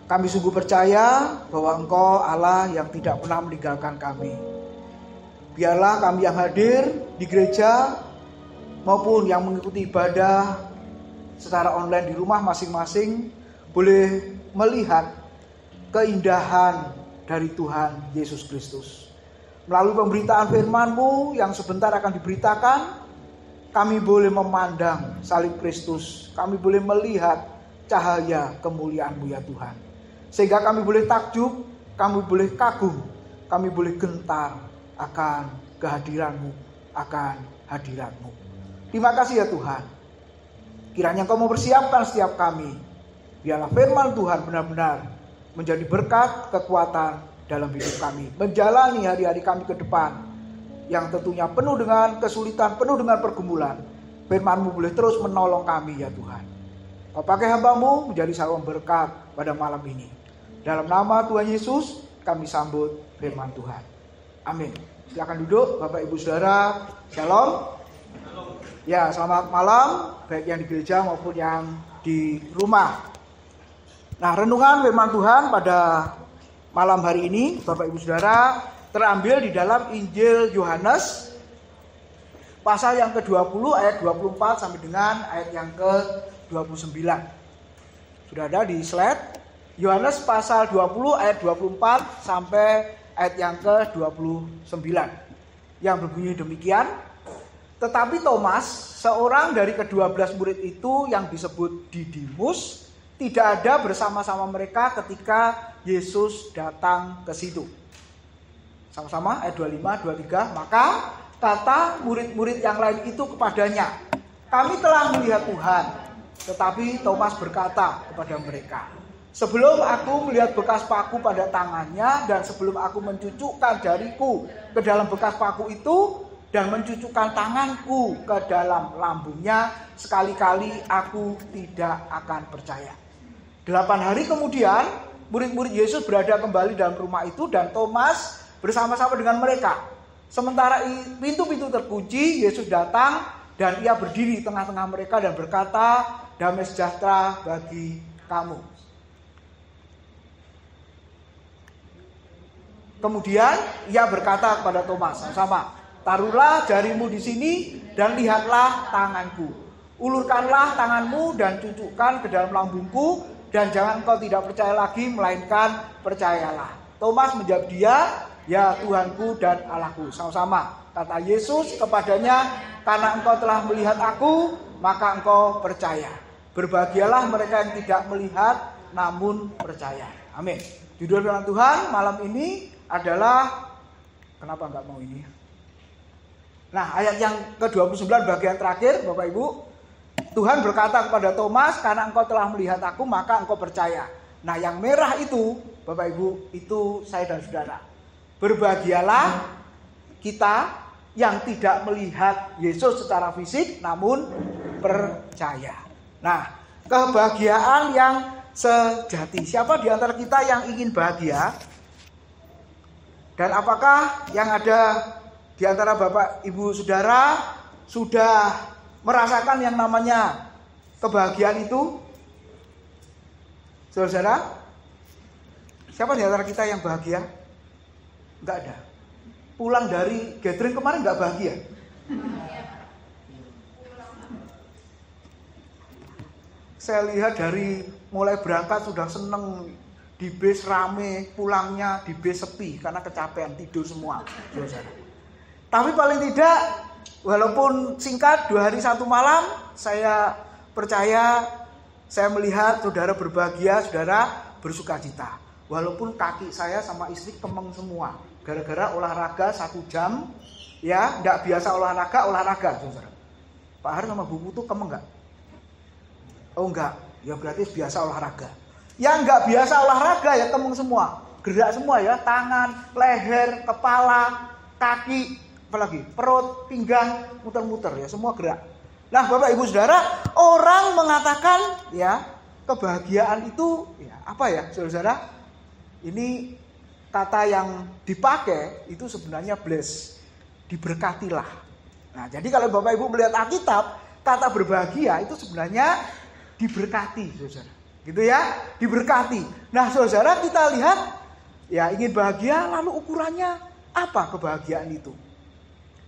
Kami sungguh percaya bahwa Engkau Allah yang tidak pernah meninggalkan kami. Biarlah kami yang hadir di gereja maupun yang mengikuti ibadah secara online di rumah masing-masing boleh melihat keindahan dari Tuhan Yesus Kristus. Melalui pemberitaan firman-Mu yang sebentar akan diberitakan, kami boleh memandang salib Kristus. Kami boleh melihat cahaya kemuliaan-Mu ya Tuhan. Sehingga kami boleh takjub, kami boleh kagum, kami boleh gentar akan kehadiran-Mu, akan hadirat-Mu. Terima kasih ya Tuhan. Kiranya Engkau mempersiapkan setiap kami. Biarlah firman Tuhan benar-benar menjadi berkat, kekuatan dalam hidup kami. Menjalani hari-hari kami ke depan yang tentunya penuh dengan kesulitan, penuh dengan pergumulan. Firman-Mu boleh terus menolong kami ya Tuhan. Kau pakai hamba-Mu menjadi saluran berkat pada malam ini. Dalam nama Tuhan Yesus kami sambut firman Tuhan. Amin. Silakan duduk Bapak Ibu Saudara. Shalom. Ya, selamat malam baik yang di gereja maupun yang di rumah. Nah, renungan firman Tuhan pada malam hari ini Bapak Ibu Saudara terambil di dalam Injil Yohanes pasal yang ke-20 ayat 24 sampai dengan ayat yang ke-29. Sudah ada di slide. Yohanes pasal 20 ayat 24 sampai ayat yang ke-29. Yang berbunyi demikian. Tetapi Thomas, seorang dari ke-12 murid itu yang disebut Didimus, tidak ada bersama-sama mereka ketika Yesus datang ke situ. Sama-sama ayat 25, 23. Maka kata murid-murid yang lain itu kepadanya, kami telah melihat Tuhan. Tetapi Thomas berkata kepada mereka, sebelum aku melihat bekas paku pada tangannya dan sebelum aku mencucukkan jariku ke dalam bekas paku itu dan mencucukkan tanganku ke dalam lambungnya, sekali-kali aku tidak akan percaya. 8 hari kemudian, murid-murid Yesus berada kembali dalam rumah itu dan Thomas bersama-sama dengan mereka. Sementara pintu-pintu terkunci, Yesus datang dan ia berdiri di tengah-tengah mereka dan berkata, damai sejahtera bagi kamu. Kemudian ia berkata kepada Thomas, sama-sama, taruhlah jarimu di sini dan lihatlah tanganku. Ulurkanlah tanganmu dan cucukkan ke dalam lambungku dan jangan kau tidak percaya lagi melainkan percayalah. Thomas menjawab dia, ya Tuhanku dan Allahku. Sama-sama kata Yesus kepadanya, karena engkau telah melihat aku, maka engkau percaya. Berbahagialah mereka yang tidak melihat namun percaya. Amin. Judul firman Tuhan malam ini adalah, kenapa enggak mau ini? Nah, ayat yang ke-29 bagian terakhir, Bapak Ibu. Tuhan berkata kepada Thomas, karena engkau telah melihat aku, maka engkau percaya. Nah, yang merah itu, Bapak Ibu, itu saya dan saudara. Berbahagialah kita yang tidak melihat Yesus secara fisik, namun percaya. Nah, kebahagiaan yang sejati. Siapa di antara kita yang ingin bahagia? Dan apakah yang ada di antara Bapak Ibu Saudara sudah merasakan yang namanya kebahagiaan itu? Saudara, siapa di antara kita yang bahagia? Enggak ada. Pulang dari gathering kemarin enggak bahagia? Saya lihat dari mulai berangkat sudah seneng, di bis rame, pulangnya di bis sepi karena kecapean, tidur semua. Saudara. Tapi paling tidak, walaupun singkat 2 hari 1 malam, saya percaya, saya melihat saudara berbahagia, saudara bersukacita. Walaupun kaki saya sama istri kemeng semua, gara-gara olahraga 1 jam, ya, enggak biasa olahraga, saudara. Pak Har sama Bu Putu kemeng enggak? Oh enggak, ya berarti biasa olahraga. Yang enggak biasa olahraga ya kemeng semua, gerak semua ya, tangan, leher, kepala, kaki, apalagi perut, pinggang, muter-muter ya, semua gerak. Nah, Bapak Ibu Saudara, orang mengatakan ya, kebahagiaan itu ya apa ya, Saudara? Ini kata yang dipakai itu sebenarnya bless, diberkatilah. Nah, jadi kalau Bapak Ibu melihat Alkitab, kata berbahagia itu sebenarnya diberkati, Saudara. Gitu ya, diberkati. Nah, saudara, kita lihat ya, ingin bahagia, lalu ukurannya apa kebahagiaan itu?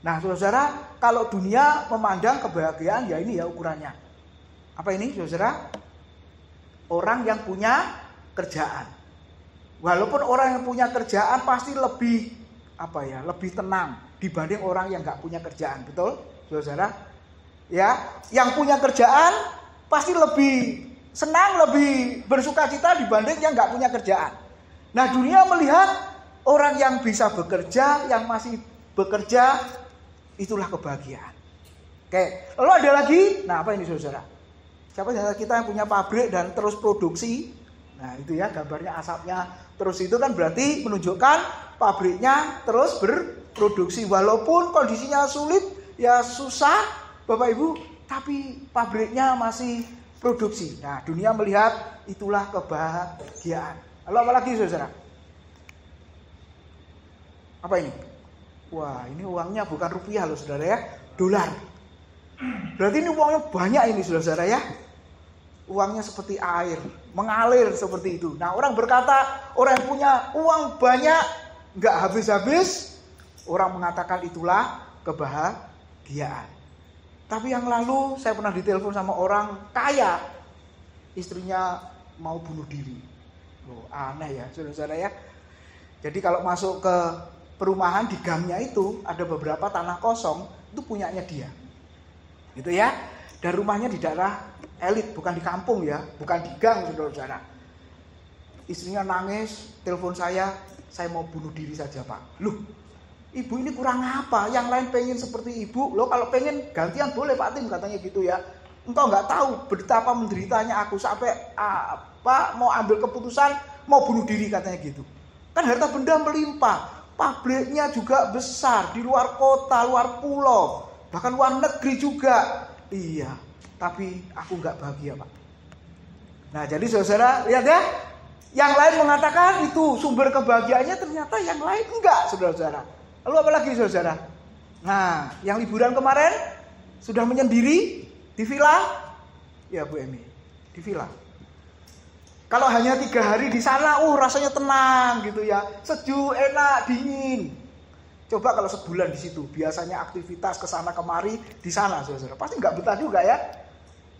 Nah, saudara, kalau dunia memandang kebahagiaan ya ini ya ukurannya. Apa ini, saudara? Orang yang punya kerjaan. Walaupun orang yang punya kerjaan pasti lebih lebih tenang dibanding orang yang nggak punya kerjaan, betul, saudara? Ya, yang punya kerjaan pasti lebih senang, lebih bersukacita dibanding yang nggak punya kerjaan. Nah, dunia melihat orang yang bisa bekerja, yang masih bekerja, itulah kebahagiaan. Oke, lalu ada lagi, nah apa ini, saudara? Siapa kita yang punya pabrik dan terus produksi? Nah, itu ya gambarnya asapnya terus, itu kan berarti menunjukkan pabriknya terus berproduksi. Walaupun kondisinya sulit, ya susah Bapak Ibu, tapi pabriknya masih produksi. Nah, dunia melihat itulah kebahagiaan. Lalu apa lagi, saudara? Apa ini? Wah, ini uangnya bukan rupiah loh, saudara ya, dolar. Berarti ini uangnya banyak ini, saudara ya. Uangnya seperti air, mengalir seperti itu. Nah, orang berkata, orang yang punya uang banyak, nggak habis-habis, orang mengatakan itulah kebahagiaan. Tapi yang lalu saya pernah ditelepon sama orang kaya, istrinya mau bunuh diri. Loh, aneh ya, saudara-saudara ya. Jadi kalau masuk ke perumahan, di gangnya itu ada beberapa tanah kosong, itu punyanya dia. Gitu ya. Dan rumahnya di daerah elit, bukan di kampung ya, bukan di gang, saudara-saudara. Istrinya nangis, telepon saya mau bunuh diri saja, Pak. Loh, ibu ini kurang apa? Yang lain pengen seperti ibu, loh kalau pengen gantian boleh Pak Tim, katanya gitu ya. Engkau nggak tahu betapa menderitanya aku sampai mau ambil keputusan mau bunuh diri, katanya gitu. Kan harta benda melimpah, pabriknya juga besar di luar kota, luar pulau, bahkan luar negeri juga. Iya, tapi aku nggak bahagia, Pak. Nah, jadi saudara lihat ya, yang lain mengatakan itu sumber kebahagiaannya, ternyata yang lain enggak, saudara-saudara. Lalu apa lagi, saudara? Nah, yang liburan kemarin sudah menyendiri di villa, ya Bu Emi, di villa. Kalau hanya 3 hari di sana, rasanya tenang gitu ya, sejuk, enak, dingin. Coba kalau sebulan di situ, biasanya aktivitas ke sana kemari di sana, saudara, pasti nggak betah juga ya.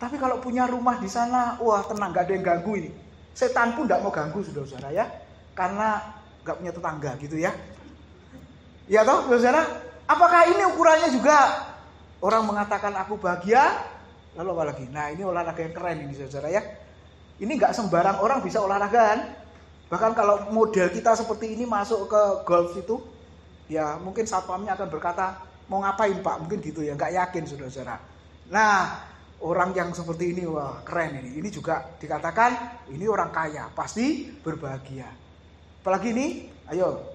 Tapi kalau punya rumah di sana, wah tenang, nggak ada yang ganggu ini. Setan pun nggak mau ganggu, saudara ya, karena nggak punya tetangga gitu ya. Ya toh, saudara, apakah ini ukurannya juga? Orang mengatakan aku bahagia, lalu apa lagi? Nah, ini olahraga yang keren ini, saudara ya. Ini nggak sembarang orang bisa olahraga kan? Bahkan kalau model kita seperti ini masuk ke golf itu, ya mungkin satpamnya akan berkata, mau ngapain Pak? Mungkin gitu ya, nggak yakin, saudara-saudara. Nah, orang yang seperti ini, wah keren ini. Ini juga dikatakan, ini orang kaya, pasti berbahagia. Apalagi ini, ayo,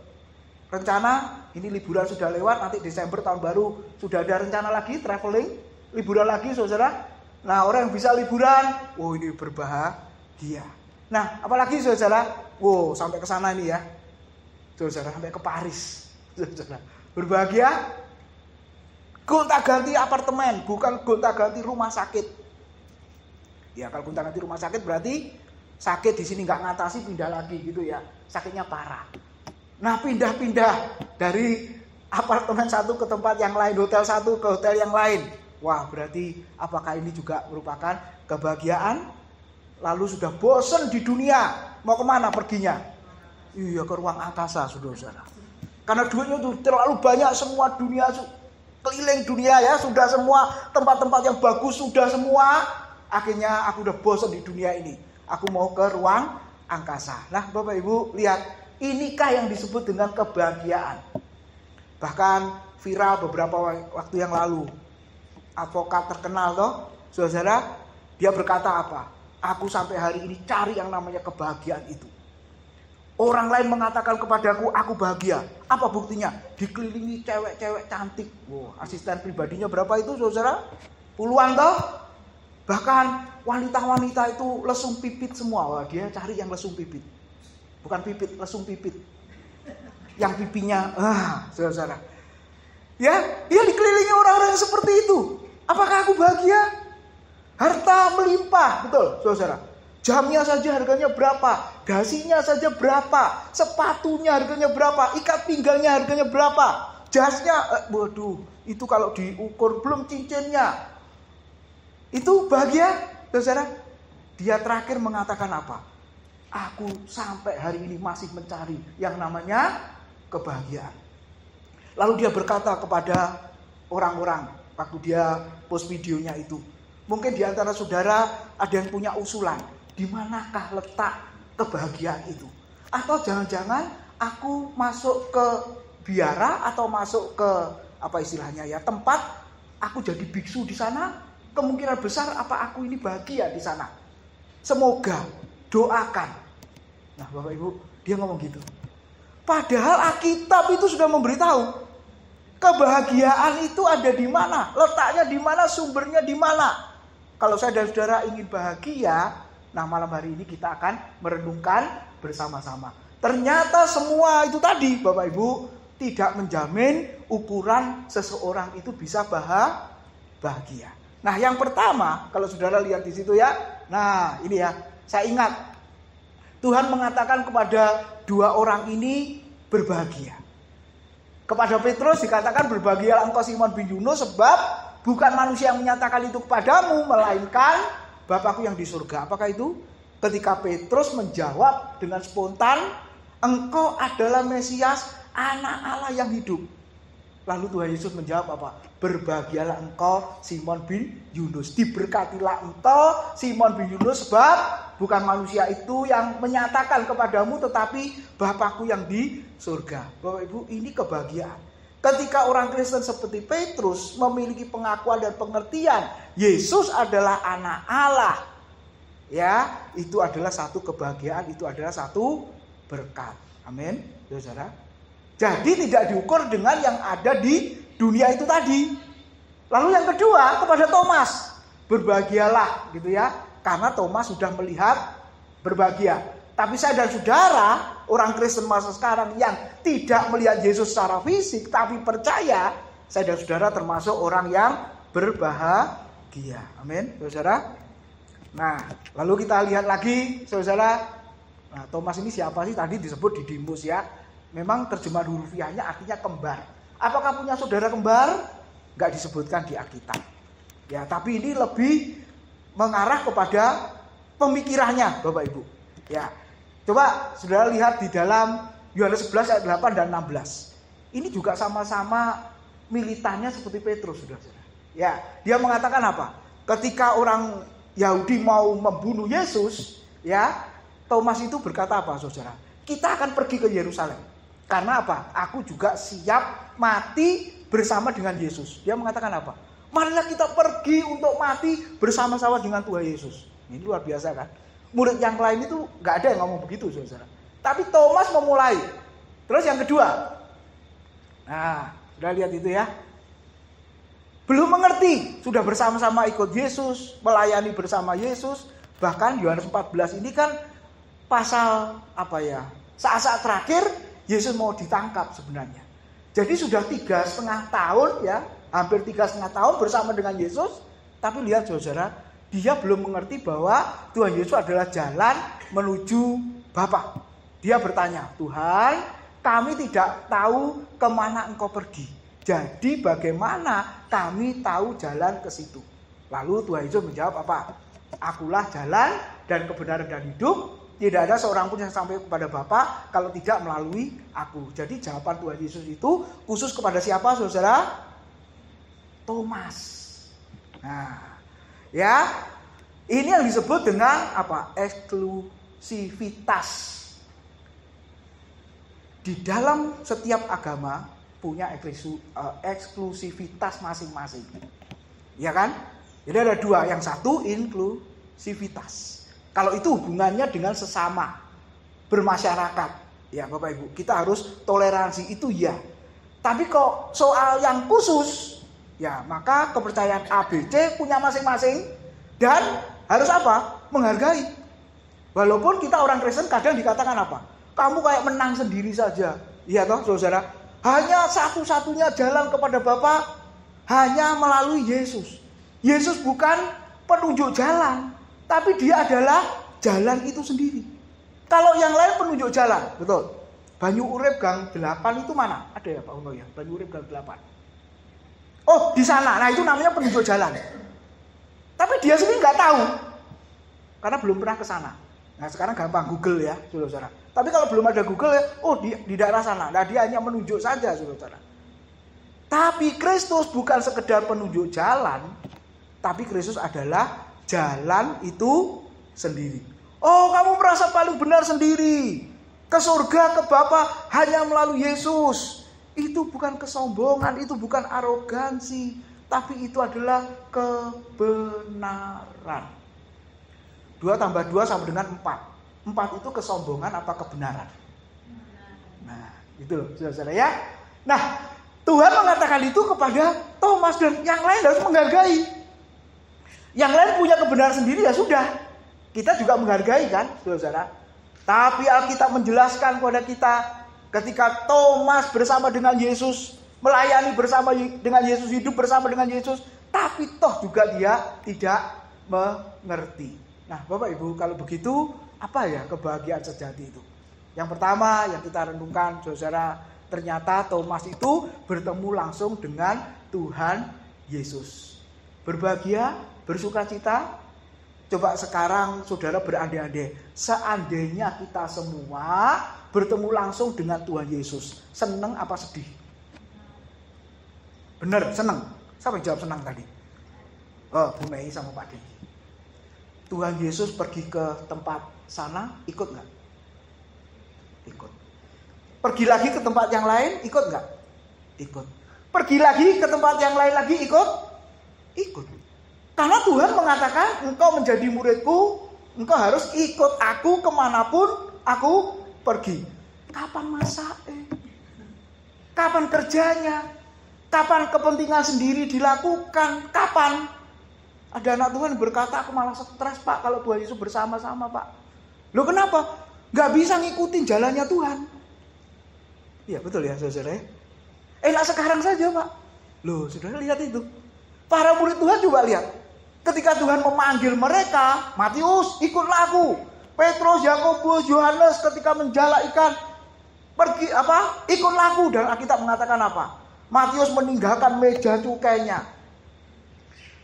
rencana, ini liburan sudah lewat, nanti Desember tahun baru, sudah ada rencana lagi, traveling, liburan lagi, saudara. Nah, orang yang bisa liburan, wow ini berbahagia. Nah, apalagi saudara, wow sampai ke sana ini ya, saudara, sampai ke Paris. Saudara, berbahagia, gonta-ganti apartemen, bukan gonta-ganti rumah sakit. Ya kalau gonta-ganti rumah sakit berarti sakit di sini nggak ngatasi, pindah lagi gitu ya, sakitnya parah. Nah pindah-pindah dari apartemen satu ke tempat yang lain, hotel satu ke hotel yang lain. Wah berarti apakah ini juga merupakan kebahagiaan? Lalu sudah bosen di dunia, mau kemana perginya? Iya ke ruang angkasa, saudara-saudara. Karena duitnya tuh terlalu banyak, semua dunia, keliling dunia ya, sudah semua tempat-tempat yang bagus, sudah semua. Akhirnya aku udah bosan di dunia ini, aku mau ke ruang angkasa. Nah Bapak Ibu lihat, inikah yang disebut dengan kebahagiaan? Bahkan viral beberapa waktu yang lalu, advokat terkenal toh, saudara, dia berkata apa? Aku sampai hari ini cari yang namanya kebahagiaan itu. Orang lain mengatakan kepadaku, aku bahagia. Apa buktinya? Dikelilingi cewek-cewek cantik. Wow, asisten pribadinya berapa itu, saudara? Puluhan toh? Bahkan wanita-wanita itu lesung pipit semua. Wah, dia cari yang lesung pipit. Bukan pipit, lesung pipit. Yang pipinya, saudara. Ya, dia dikelilingi orang-orang yang seperti itu. Apakah aku bahagia? Harta melimpah, betul, saudara. Jamnya saja harganya berapa, dasinya saja berapa, sepatunya harganya berapa, ikat pinggangnya harganya berapa, jasnya, waduh, itu kalau diukur belum cincinnya. Itu bahagia, saudara. Dia terakhir mengatakan apa? Aku sampai hari ini masih mencari yang namanya kebahagiaan. Lalu dia berkata kepada orang-orang waktu dia post videonya itu. Mungkin di antara saudara ada yang punya usulan. Di manakah letak kebahagiaan itu? Atau jangan-jangan aku masuk ke biara atau masuk ke apa istilahnya ya, tempat aku jadi biksu di sana, kemungkinan besar apa aku ini bahagia di sana. Semoga, doakan. Nah, Bapak Ibu, dia ngomong gitu. Padahal Alkitab itu sudah memberitahu kebahagiaan itu ada di mana, letaknya di mana, sumbernya di mana. Kalau saya dan saudara ingin bahagia, nah malam hari ini kita akan merenungkan bersama-sama. Ternyata semua itu tadi Bapak Ibu tidak menjamin ukuran seseorang itu bisa bahagia. Nah yang pertama kalau saudara lihat di situ ya, nah ini ya saya ingat Tuhan mengatakan kepada dua orang ini berbahagia. Kepada Petrus dikatakan berbahagialah engkau Simon bin Yunus sebab bukan manusia yang menyatakan itu kepadamu melainkan Bapakku yang di surga. Apakah itu? Ketika Petrus menjawab dengan spontan, engkau adalah Mesias, anak Allah yang hidup. Lalu Tuhan Yesus menjawab apa? Berbahagialah engkau Simon bin Yunus. Diberkatilah engkau Simon bin Yunus sebab bukan manusia itu yang menyatakan kepadamu tetapi Bapakku yang di surga. Bapak Ibu, ini kebahagiaan. Ketika orang Kristen seperti Petrus memiliki pengakuan dan pengertian Yesus adalah anak Allah, ya, itu adalah satu kebahagiaan, itu adalah satu berkat. Amin, saudara. Jadi tidak diukur dengan yang ada di dunia itu tadi. Lalu yang kedua kepada Thomas, berbahagialah, gitu ya, karena Thomas sudah melihat berbahagia. Tapi saya dan saudara, orang Kristen masa sekarang yang tidak melihat Yesus secara fisik, tapi percaya, saya dan saudara termasuk orang yang berbahagia. Amin, saudara. Nah, lalu kita lihat lagi, saudara. Nah, Thomas ini siapa sih? Tadi disebut Didimus ya. Memang terjemahan hurufiahnya artinya kembar. Apakah punya saudara kembar? Enggak disebutkan di Alkitab. Ya, tapi ini lebih mengarah kepada pemikirannya, Bapak Ibu. Ya. Coba saudara lihat di dalam Yohanes 11 ayat 8 dan 16. Ini juga sama-sama militannya seperti Petrus, saudara. Ya, dia mengatakan apa? Ketika orang Yahudi mau membunuh Yesus, ya, Thomas itu berkata apa, saudara? Kita akan pergi ke Yerusalem. Karena apa? Aku juga siap mati bersama dengan Yesus. Dia mengatakan apa? Marilah kita pergi untuk mati bersama-sama dengan Tuhan Yesus. Ini luar biasa kan? Murid yang lain itu gak ada yang ngomong begitu, saudara. Tapi Thomas memulai. Terus yang kedua. Nah, sudah lihat itu ya. Belum mengerti. Sudah bersama-sama ikut Yesus. Melayani bersama Yesus. Bahkan Yohanes 14 ini kan pasal apa ya? Saat-saat terakhir Yesus mau ditangkap sebenarnya. Jadi sudah 3,5 tahun ya. Hampir 3,5 tahun bersama dengan Yesus. Tapi lihat saudara. Dia belum mengerti bahwa Tuhan Yesus adalah jalan menuju Bapa. Dia bertanya, Tuhan, kami tidak tahu kemana engkau pergi. Jadi bagaimana kami tahu jalan ke situ? Lalu Tuhan Yesus menjawab apa? Akulah jalan dan kebenaran dan hidup. Tidak ada seorang pun yang sampai kepada Bapa kalau tidak melalui aku. Jadi jawaban Tuhan Yesus itu khusus kepada siapa, saudara? Thomas. Nah, ya, ini yang disebut dengan apa? Eksklusivitas. Di dalam setiap agama punya eksklusivitas masing-masing. Ya kan? Jadi ada dua, yang satu inklusivitas. Kalau itu hubungannya dengan sesama, bermasyarakat. Ya Bapak Ibu, kita harus toleransi, itu ya. Tapi kok soal yang khusus, ya maka kepercayaan ABC punya masing-masing dan harus apa? Menghargai. Walaupun kita orang Kristen kadang dikatakan apa? Kamu kayak menang sendiri saja. Iya toh saudara? Hanya satu-satunya jalan kepada Bapa hanya melalui Yesus. Yesus bukan penunjuk jalan, tapi dia adalah jalan itu sendiri. Kalau yang lain penunjuk jalan, betul. Banyu Urip Gang 8 itu mana? Ada ya Pak Uno ya? Banyu Urip Gang 8. Oh, di sana. Nah, itu namanya penunjuk jalan. Tapi dia sendiri nggak tahu. Karena belum pernah ke sana. Nah, sekarang gampang Google ya, saudara. Tapi kalau belum ada Google ya, oh di daerah sana. Nah, dia hanya menunjuk saja, saudara. Tapi Kristus bukan sekedar penunjuk jalan, tapi Kristus adalah jalan itu sendiri. Oh, kamu merasa paling benar sendiri. Ke surga, ke Bapa hanya melalui Yesus. Itu bukan kesombongan, itu bukan arogansi, tapi itu adalah kebenaran. 2 tambah 2 sama dengan 4. 4 itu kesombongan apa kebenaran? Nah, itu loh, saudara ya. Nah, Tuhan mengatakan itu kepada Thomas dan yang lain harus menghargai. Yang lain punya kebenaran sendiri ya sudah. Kita juga menghargai kan, saudara. Tapi Alkitab menjelaskan kepada kita ketika Thomas bersama dengan Yesus, melayani bersama dengan Yesus, hidup bersama dengan Yesus, tapi toh juga dia tidak mengerti. Nah, Bapak Ibu, kalau begitu apa ya kebahagiaan sejati itu? Yang pertama yang kita renungkan, saudara, ternyata Thomas itu bertemu langsung dengan Tuhan Yesus. Berbahagia, bersukacita. Coba sekarang saudara berandai-andai, seandainya kita semua bertemu langsung dengan Tuhan Yesus, senang apa sedih? Benar, senang. Siapa yang jawab senang tadi? Oh, Bu Mei sama Pak Dedi. Tuhan Yesus pergi ke tempat sana, ikut nggak? Ikut. Pergi lagi ke tempat yang lain, ikut nggak? Ikut. Pergi lagi ke tempat yang lain lagi, ikut? Ikut. Karena Tuhan mengatakan, engkau menjadi muridku, engkau harus ikut aku kemanapun aku pergi. Kapan masaknya? Kapan kerjanya? Kapan kepentingan sendiri dilakukan? Kapan? Ada anak Tuhan berkata, aku malah stres Pak kalau Tuhan Yesus bersama-sama Pak. Loh kenapa? Gak bisa ngikutin jalannya Tuhan. Iya betul ya saudara. Enak sekarang saja Pak. Loh saudara lihat itu. Para murid Tuhan coba lihat. Ketika Tuhan memanggil mereka, Matius ikutlah aku. Petrus, Yakobus, Yohanes ketika menjala ikan, pergi apa? Ikutlah aku. Dan Alkitab mengatakan apa? Matius meninggalkan meja cukainya.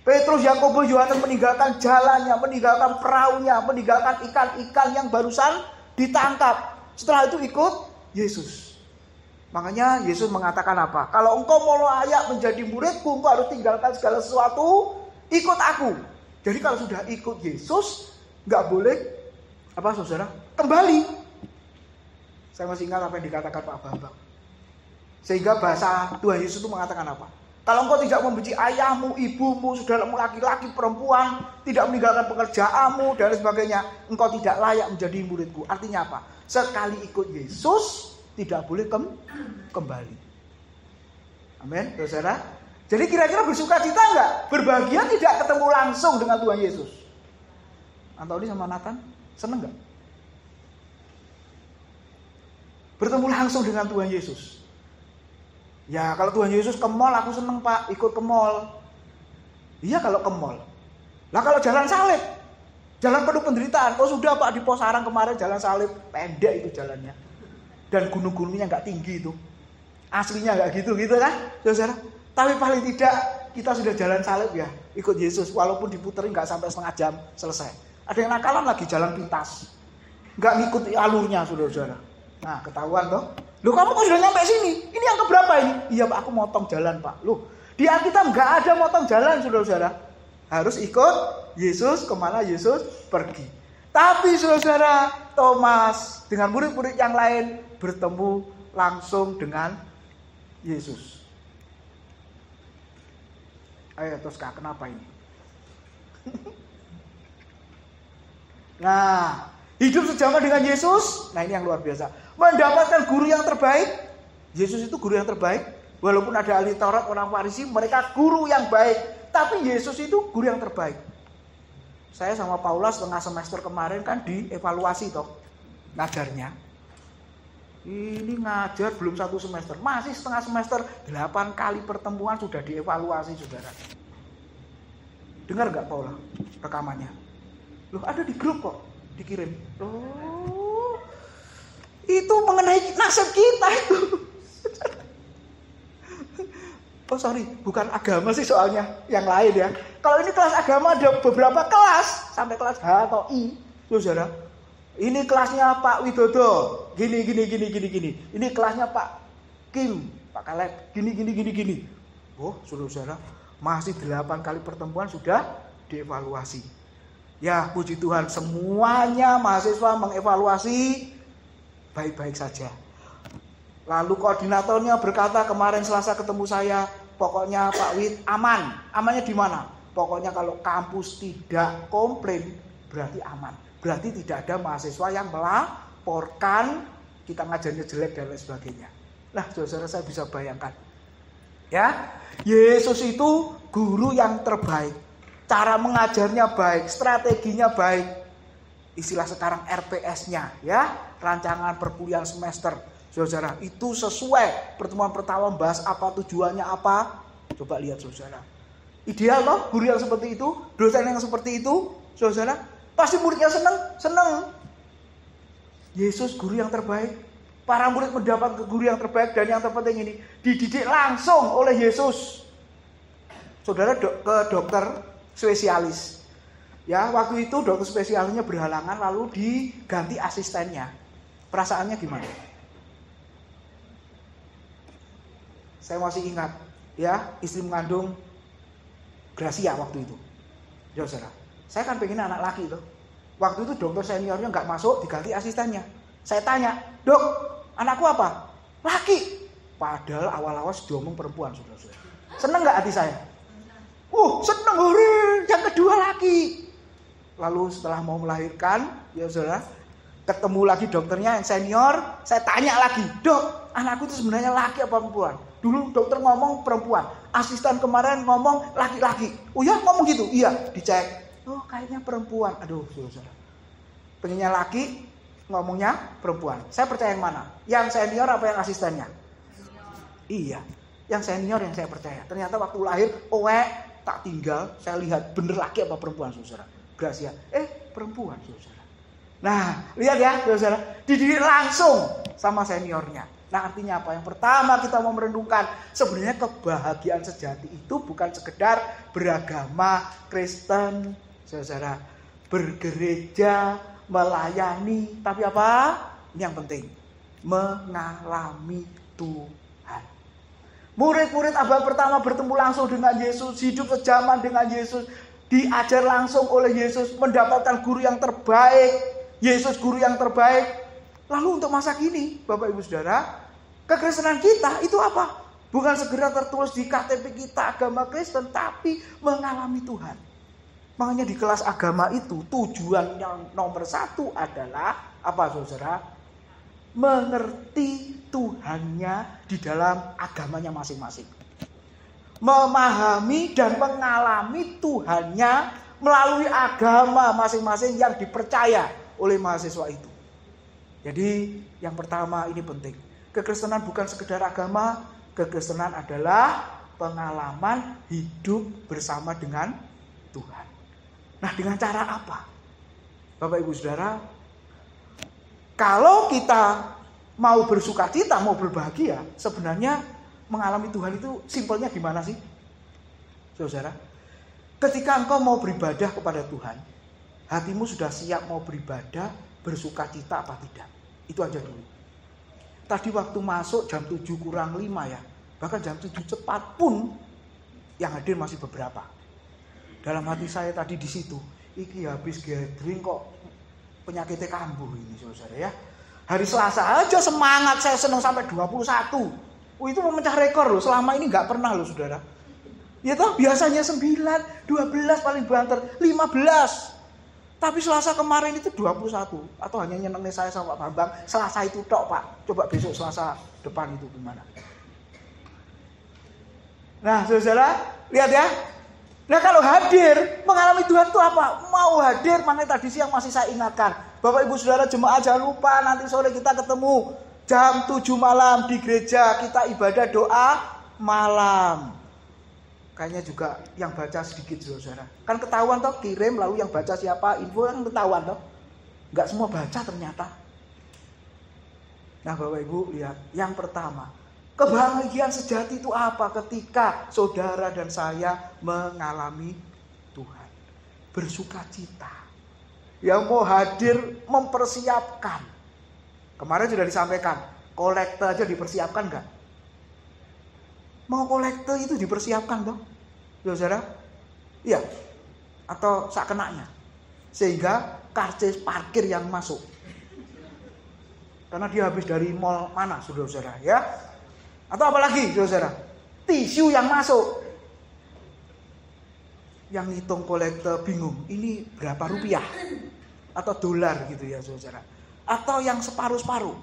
Petrus, Yakobus, Yohanes meninggalkan jalannya, meninggalkan perahunya, meninggalkan ikan-ikan yang barusan ditangkap. Setelah itu ikut Yesus. Makanya Yesus mengatakan apa? Kalau engkau mau layak menjadi muridku, engkau harus tinggalkan segala sesuatu, ikut aku. Jadi kalau sudah ikut Yesus, nggak boleh apa saudara? Kembali. Saya masih ingat apa yang dikatakan Pak Bambang. Sehingga bahasa Tuhan Yesus itu mengatakan apa? Kalau engkau tidak membenci ayahmu, ibumu, saudaramu laki-laki, perempuan, tidak meninggalkan pekerjaanmu dan sebagainya, engkau tidak layak menjadi muridku. Artinya apa? Sekali ikut Yesus, tidak boleh kembali. Amin, saudara. Jadi kira-kira bersukacita enggak? Berbahagia tidak ketemu langsung dengan Tuhan Yesus? Antoni sama Nathan, seneng enggak? Bertemu langsung dengan Tuhan Yesus. Ya kalau Tuhan Yesus ke mall aku seneng Pak, ikut ke mall. Iya kalau ke mall. Lah kalau jalan salib, jalan penuh penderitaan. Oh sudah Pak di Pos Arang kemarin jalan salib, pendek itu jalannya. Dan gunung-gunungnya nggak tinggi itu. Aslinya nggak gitu kan, saudara. Tapi paling tidak kita sudah jalan salib ya, ikut Yesus. Walaupun diputerin nggak sampai setengah jam selesai. Ada yang nakalan lagi jalan pintas, nggak ngikuti alurnya, saudara. Nah ketahuan toh. Loh kamu kok sudah nyampe sini? Ini yang keberapa ini? Iya Pak, aku motong jalan Pak. Loh di Alkitab nggak ada motong jalan, saudara. Harus ikut Yesus kemana Yesus pergi. Tapi saudara, Thomas dengan murid-murid yang lain bertemu langsung dengan Yesus. Ayo Toska, kenapa ini? Nah, hidup sejaman dengan Yesus. Nah ini yang luar biasa. Mendapatkan guru yang terbaik. Yesus itu guru yang terbaik. Walaupun ada ahli Taurat, orang Farisi, mereka guru yang baik. Tapi Yesus itu guru yang terbaik. Saya sama Paula setengah semester kemarin kan dievaluasi toh ngajarnya. Ini ngajar belum 1 semester, masih setengah semester, 8 kali pertemuan sudah dievaluasi saudara. Dengar nggak Paula rekamannya? Loh ada di grup kok. dikirim. Oh, itu mengenai nasib kita itu. Oh sorry, bukan agama sih soalnya, yang lain ya. Kalau ini kelas agama ada beberapa kelas, sampai kelas H atau I, saudara. Ini kelasnya Pak Widodo, gini. Ini kelasnya Pak Kim, Pak Kaleb, gini. Oh, saudara, masih 8 kali pertemuan sudah dievaluasi. Ya, puji Tuhan, semuanya mahasiswa mengevaluasi baik-baik saja. Lalu koordinatornya berkata kemarin Selasa ketemu saya, pokoknya Pak Wid aman. Amannya di mana? Pokoknya kalau kampus tidak komplain berarti aman. Berarti tidak ada mahasiswa yang melaporkan kita ngajarnya jelek dan lain sebagainya. Nah, saudara saya bisa bayangkan. Ya, Yesus itu guru yang terbaik. Cara mengajarnya baik, strateginya baik. Istilah sekarang RPS-nya ya, rancangan perkuliahan semester. Saudara, itu sesuai. Pertemuan pertama membahas apa, tujuannya apa. Coba lihat saudara. Ideal loh guru yang seperti itu, dosen yang seperti itu, saudara. Pasti muridnya senang. Yesus guru yang terbaik. Para murid mendapat guru yang terbaik dan yang terpenting ini dididik langsung oleh Yesus. Saudara ke dokter spesialis. Ya, waktu itu dokter spesialisnya berhalangan lalu diganti asistennya. Perasaannya gimana? Saya masih ingat, ya, istri mengandung Gracia waktu itu. Ya, saudara. Saya kan pengen anak laki loh. Waktu itu dokter seniornya nggak masuk, diganti asistennya. Saya tanya, dok, anakku apa? Laki. Padahal awal-awal diomong perempuan, saudara. Seneng nggak hati saya? Seneng, hore. Yang kedua laki. Lalu setelah mau melahirkan, ya saudara, ketemu lagi dokternya yang senior. Saya tanya lagi, dok, anakku itu sebenarnya laki apa perempuan? Dulu dokter ngomong perempuan, asisten kemarin ngomong laki-laki. Oh ya, ngomong gitu? Iya, dicek. Oh, kayaknya perempuan. Aduh, saudara. Pengennya laki, ngomongnya perempuan. Saya percaya yang mana? Yang senior apa yang asistennya? Iya, yang senior yang saya percaya. Ternyata waktu lahir, tak tinggal, saya lihat bener laki apa perempuan, saudara. Gracia, perempuan, saudara. Nah, lihat ya, saudara. Dididik langsung sama seniornya. Nah, artinya apa? Yang pertama kita mau merenungkan, sebenarnya kebahagiaan sejati itu bukan sekedar beragama Kristen, saudara, bergereja, melayani, tapi apa? Ini yang penting, mengalami Tuhan. Murid-murid abad pertama bertemu langsung dengan Yesus, hidup sejaman dengan Yesus, diajar langsung oleh Yesus, mendapatkan guru yang terbaik, Yesus guru yang terbaik. Lalu untuk masa kini, Bapak Ibu Saudara, kekristenan kita itu apa? Bukan segera tertulis di KTP kita agama Kristen, tapi mengalami Tuhan. Makanya di kelas agama itu tujuan yang nomor 1 adalah apa, saudara? Mengerti Tuhannya di dalam agamanya masing-masing. Memahami dan mengalami Tuhannya melalui agama masing-masing yang dipercaya oleh mahasiswa itu. Jadi yang pertama ini penting. Kekristenan bukan sekedar agama, kekristenan adalah pengalaman hidup bersama dengan Tuhan. Nah, dengan cara apa? Bapak Ibu Saudara, kalau kita mau bersukacita, mau berbahagia, sebenarnya mengalami Tuhan itu simpelnya gimana sih? Saudara, ketika engkau mau beribadah kepada Tuhan, hatimu sudah siap mau beribadah, bersukacita apa tidak? Itu aja dulu. Tadi waktu masuk jam 7 kurang 5 ya, bahkan jam 7 cepat pun yang hadir masih beberapa. Dalam hati saya tadi di situ, iki habis gathering kok penyakitnya kambuh ini, saudara ya. Hari Selasa aja semangat, saya senang sampai 21. Itu memecah rekor loh, selama ini nggak pernah loh, saudara. Ya toh, biasanya 9, 12 paling banter, 15. Tapi Selasa kemarin itu 21. Atau hanya nyenengin saya sama Pak Bambang, Selasa itu tok, Pak. Coba besok Selasa depan itu gimana. Nah, saudara, lihat ya. Nah, kalau hadir, mengalami Tuhan itu apa? Mau hadir, mana tadi siang masih saya ingatkan. Bapak Ibu Saudara jemaat jangan lupa nanti sore kita ketemu. Jam 7 malam di gereja kita ibadah doa malam. Kayaknya juga yang baca sedikit, saudara. Kan ketahuan toh, kirim lalu yang baca siapa, info yang ketahuan toh. Nggak semua baca ternyata. Nah Bapak Ibu lihat, yang pertama, kebahagiaan sejati itu apa? Ketika saudara dan saya mengalami Tuhan. Bersukacita. Yang mau hadir mempersiapkan. Kemarin sudah disampaikan, kolekte aja dipersiapkan nggak? Mau kolekte itu dipersiapkan dong, saudara? Iya. Atau sak kenanya. Sehingga karcis parkir yang masuk. Karena dia habis dari mall mana, saudara-saudara, ya? Atau apalagi, saudara? Tisu yang masuk. Yang ngitung kolekte bingung, ini berapa rupiah? Atau dolar gitu ya, saudara? Atau yang separuh-separuh.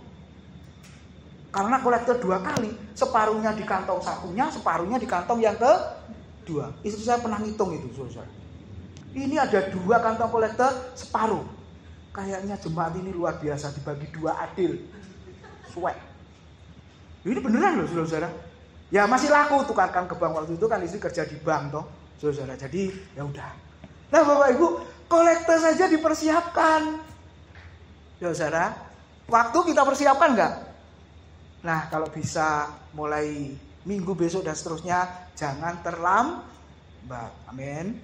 Karena kolekte 2 kali, separuhnya di kantong satunya, separuhnya di kantong yang kedua. Istri saya pernah ngitung itu, saudara. Ini ada 2 kantong kolekte, separuh. Kayaknya jemaat ini luar biasa, dibagi 2 adil. Suwek. Ini beneran loh, saudara. Ya masih laku tukarkan ke bank, waktu itu kan istri kerja di bank toh, saudara. Jadi ya udah. Nah Bapak Ibu, kolekte saja dipersiapkan. Saudara, waktu kita persiapkan enggak? Nah kalau bisa mulai minggu besok dan seterusnya, jangan terlambat. Amin.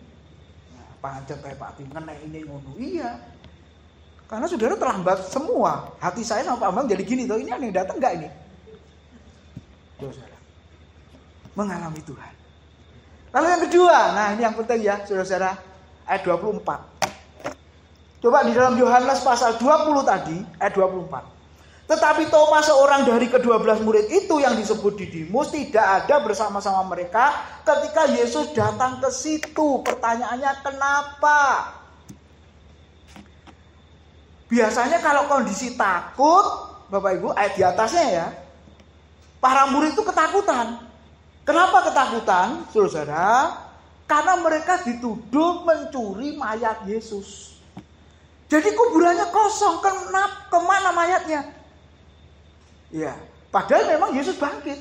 Nah, pancet kayak Pak Tim ngenek ini ngono. Iya. Karena saudara terlambat semua. Hati saya sama Pak Bambang jadi gini tuh. Ini ada yang datang enggak ini? Saudara. Mengalami Tuhan. Lalu yang kedua. Nah ini yang penting ya saudara-saudara. Ayat 24. Coba di dalam Yohanes pasal 20 tadi. Ayat 24. Tetapi Thomas, seorang dari ke-12 murid itu yang disebut Didimus, tidak ada bersama-sama mereka ketika Yesus datang ke situ. Pertanyaannya kenapa? Biasanya kalau kondisi takut, Bapak Ibu, ayat di atasnya ya, para murid itu ketakutan. Kenapa ketakutan, saudara? Karena mereka dituduh mencuri mayat Yesus. Jadi kuburannya kosong, kemana mayatnya? Ya, padahal memang Yesus bangkit,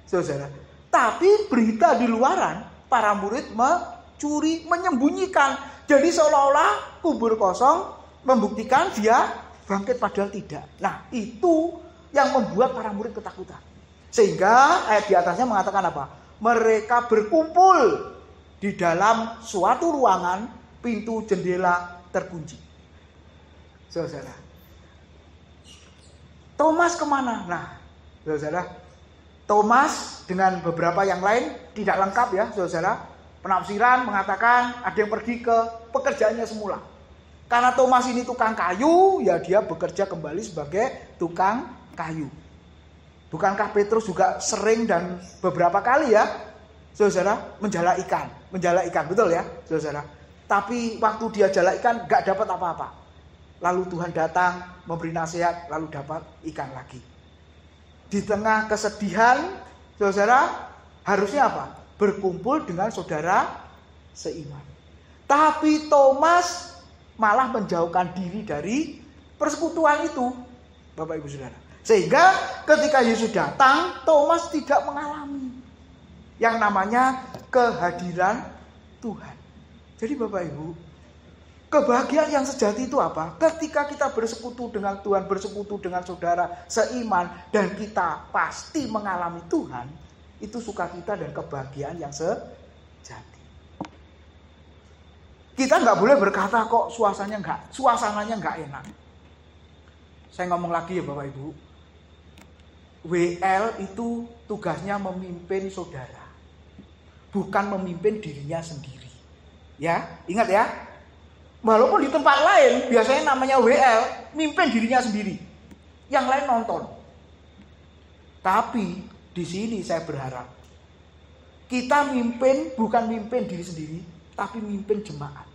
saudara. Tapi berita di luaran, para murid mencuri, menyembunyikan. Jadi seolah-olah kubur kosong, membuktikan dia bangkit padahal tidak. Nah itu yang membuat para murid ketakutan. Sehingga ayat di atasnya mengatakan apa? Mereka berkumpul di dalam suatu ruangan, pintu jendela terkunci. Saudara, Thomas kemana? Nah saudara, Thomas dengan beberapa yang lain tidak lengkap ya saudara. Penafsiran mengatakan ada yang pergi ke pekerjaannya semula. Karena Thomas ini tukang kayu, ya dia bekerja kembali sebagai tukang kayu. Bukankah Petrus juga sering dan beberapa kali ya, saudara, menjala ikan, betul ya, saudara. Tapi waktu dia jala ikan gak dapat apa-apa. Lalu Tuhan datang memberi nasihat, lalu dapat ikan lagi. Di tengah kesedihan, saudara, harusnya apa? Berkumpul dengan saudara seiman. Tapi Thomas malah menjauhkan diri dari persekutuan itu, Bapak Ibu Saudara. Sehingga ketika Yesus datang, Thomas tidak mengalami yang namanya kehadiran Tuhan. Jadi Bapak Ibu, kebahagiaan yang sejati itu apa? Ketika kita bersekutu dengan Tuhan, bersekutu dengan saudara seiman, dan kita pasti mengalami Tuhan, itu sukacita dan kebahagiaan yang sejati. Kita nggak boleh berkata kok suasananya nggak enak. Saya ngomong lagi ya Bapak Ibu. WL itu tugasnya memimpin saudara, bukan memimpin dirinya sendiri. Ya, ingat ya. Walaupun di tempat lain biasanya namanya WL, mimpin dirinya sendiri. Yang lain nonton. Tapi di sini saya berharap kita mimpin bukan mimpin diri sendiri, tapi mimpin jemaat.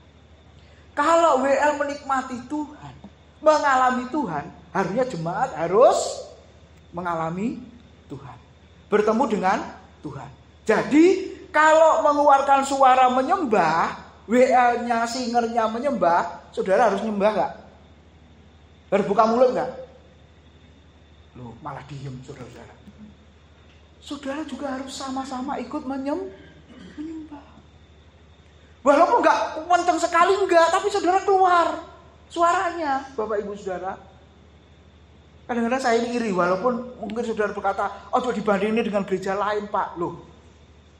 Kalau WL menikmati Tuhan, mengalami Tuhan, harusnya jemaat harus mengalami Tuhan, bertemu dengan Tuhan. Jadi kalau mengeluarkan suara menyembah, WL-nya, singernya menyembah, saudara harus nyembah nggak? Harus buka mulut nggak? Loh, malah diem saudara. Saudara juga harus sama-sama ikut menyembah. Walaupun nggak kenceng sekali enggak, tapi saudara keluar. suaranya, Bapak Ibu Saudara. Kadang-kadang saya ini iri, walaupun mungkin saudara berkata, oh coba dibandingin dengan gereja lain Pak. Loh,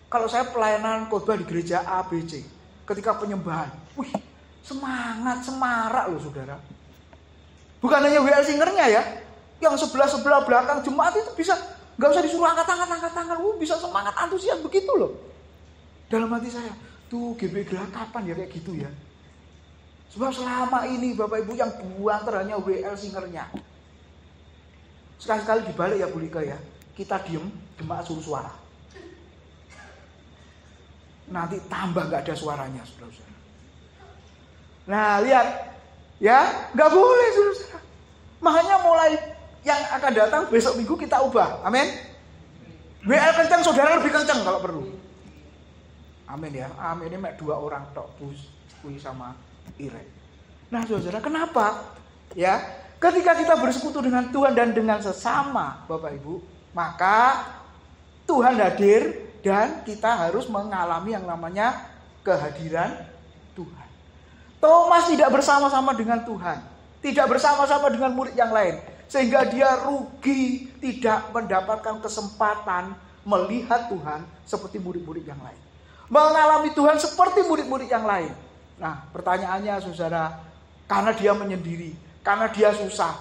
kalau saya pelayanan khotbah di gereja A, B, C, ketika penyembahan, wih, semangat, semarak loh saudara. Bukan hanya WL Singernya ya, yang sebelah belakang jemaat itu bisa, gak usah disuruh angkat tangan, bisa semangat, antusias begitu loh. Dalam hati saya, tuh GB Gerak kapan ya kayak gitu ya. Sebab selama ini Bapak Ibu yang buang terhanya WL Singernya. Sekali-sekali dibalik ya Bu Lika ya, kita diem, jemaat suruh suara. Nanti tambah gak ada suaranya saudara-saudara. Nah lihat ya, gak boleh saudara-saudara. Makanya mulai yang akan datang besok minggu kita ubah, amin. WL kencang saudara lebih kencang kalau perlu. Amin ya, amin. Ini mek 2 orang tok, Kui sama Ire. Nah saudara, kenapa? Ya, ketika kita bersekutu dengan Tuhan dan dengan sesama Bapak Ibu, maka Tuhan hadir dan kita harus mengalami yang namanya kehadiran Tuhan. Thomas tidak bersama-sama dengan Tuhan, tidak bersama-sama dengan murid yang lain, sehingga dia rugi tidak mendapatkan kesempatan melihat Tuhan seperti murid-murid yang lain, mengalami Tuhan seperti murid-murid yang lain. Nah pertanyaannya saudara, karena dia menyendiri, karena dia susah.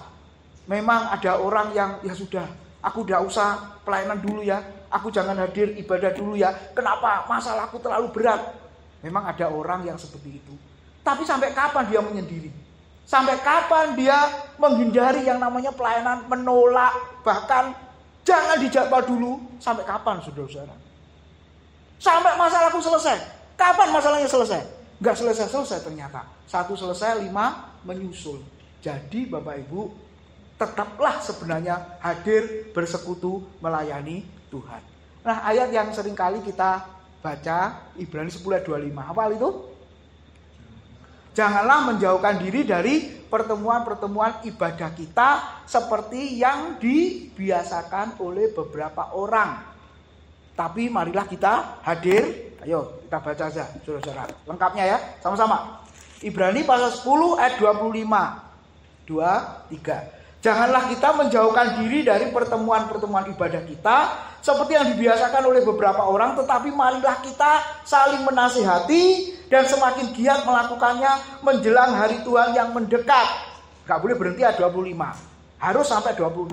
Memang ada orang yang ya sudah, aku udah usah pelayanan dulu ya, aku jangan hadir ibadah dulu ya. Kenapa? Masalahku terlalu berat. Memang ada orang yang seperti itu. Tapi sampai kapan dia menyendiri? Sampai kapan dia menghindari yang namanya pelayanan, menolak, bahkan jangan dijadwal dulu? Sampai kapan saudara-saudara? Sampai masalahku selesai. Kapan masalahnya selesai? Enggak selesai-selesai ternyata. 1 selesai, 5 menyusul. Jadi Bapak Ibu, tetaplah sebenarnya hadir, bersekutu, melayani Tuhan. Nah ayat yang sering kali kita baca, Ibrani 10 ayat 25. Apa itu? Janganlah menjauhkan diri dari pertemuan-pertemuan ibadah kita seperti yang dibiasakan oleh beberapa orang. Tapi marilah kita hadir. Ayo kita baca aja saudara-saudara. Lengkapnya ya, sama-sama. Ibrani pasal 10 ayat 25. 2, 3. Janganlah kita menjauhkan diri dari pertemuan-pertemuan ibadah kita seperti yang dibiasakan oleh beberapa orang, tetapi marilah kita saling menasihati dan semakin giat melakukannya menjelang hari Tuhan yang mendekat. Gak boleh berhenti ayat 25, harus sampai 26.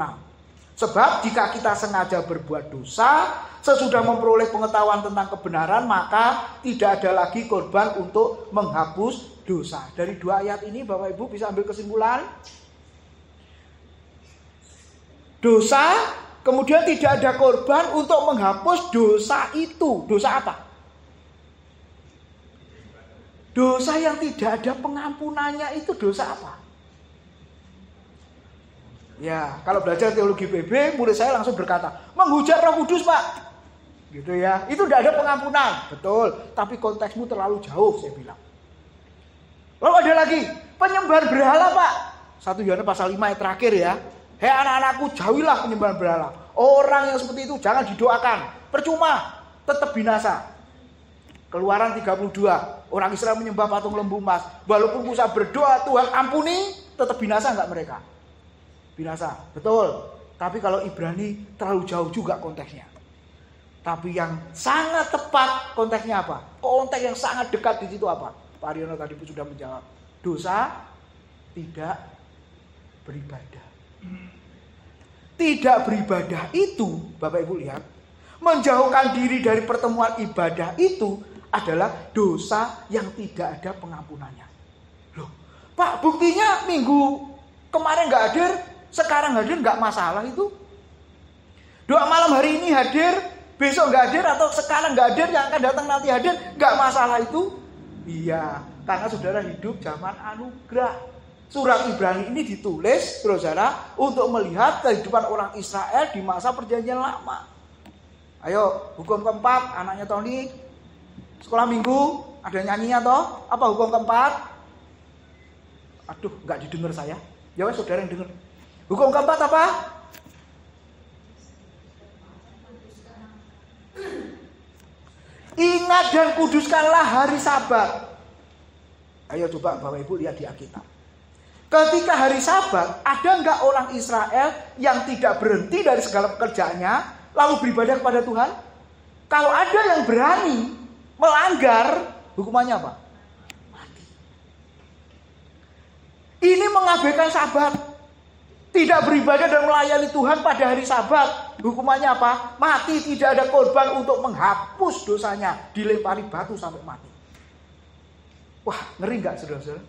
Sebab jika kita sengaja berbuat dosa sesudah memperoleh pengetahuan tentang kebenaran, maka tidak ada lagi korban untuk menghapus dosa. Dari 2 ayat ini Bapak Ibu bisa ambil kesimpulan, dosa, kemudian tidak ada korban untuk menghapus dosa itu. Dosa apa? Dosa yang tidak ada pengampunannya itu dosa apa? Ya, kalau belajar teologi PB, murid saya langsung berkata, menghujat Roh Kudus Pak. Gitu ya, itu tidak ada pengampunan. Betul, tapi konteksmu terlalu jauh, saya bilang. Lalu ada lagi, penyembahan berhala Pak. 1 Yohanes pasal 5 ayat terakhir ya. Hei anak-anakku, jauhilah penyembahan berhala. Orang yang seperti itu jangan didoakan. Percuma, tetap binasa. Keluaran 32, orang Israel menyembah patung lembu emas. Walaupun Musa berdoa Tuhan ampuni, tetap binasa enggak mereka? Binasa, betul. Tapi kalau Ibrani terlalu jauh juga konteksnya. Tapi yang sangat tepat konteksnya apa? Konteks yang sangat dekat di situ apa? Pak Aryono tadi pun sudah menjawab. Dosa tidak beribadah. Tidak beribadah itu, Bapak Ibu lihat, menjauhkan diri dari pertemuan ibadah itu adalah dosa yang tidak ada pengampunannya. Loh, Pak, buktinya minggu kemarin nggak hadir, sekarang hadir nggak masalah itu. Doa malam hari ini hadir, besok nggak hadir, atau sekarang nggak hadir, yang akan datang nanti hadir, nggak masalah itu. Iya, karena saudara hidup zaman anugerah. Surat Ibrani ini ditulis, saudara, untuk melihat kehidupan orang Israel di masa perjanjian lama. Ayo, hukum keempat, anaknya Tony, sekolah minggu, ada nyanyinya toh? Apa hukum keempat? Aduh, nggak didengar saya. Ya wes, saudara yang dengar. Hukum keempat apa? Ingat dan kuduskanlah hari Sabat. Ayo coba Bapak Ibu lihat di Alkitab. Ketika hari Sabat, ada nggak orang Israel yang tidak berhenti dari segala pekerjaannya, lalu beribadah kepada Tuhan? Kalau ada yang berani melanggar, hukumannya apa? Mati. Ini mengabaikan Sabat. Tidak beribadah dan melayani Tuhan pada hari Sabat. Hukumannya apa? Mati. Tidak ada korban untuk menghapus dosanya. Dilempari batu sampai mati. Wah, ngeri nggak saudara-saudara?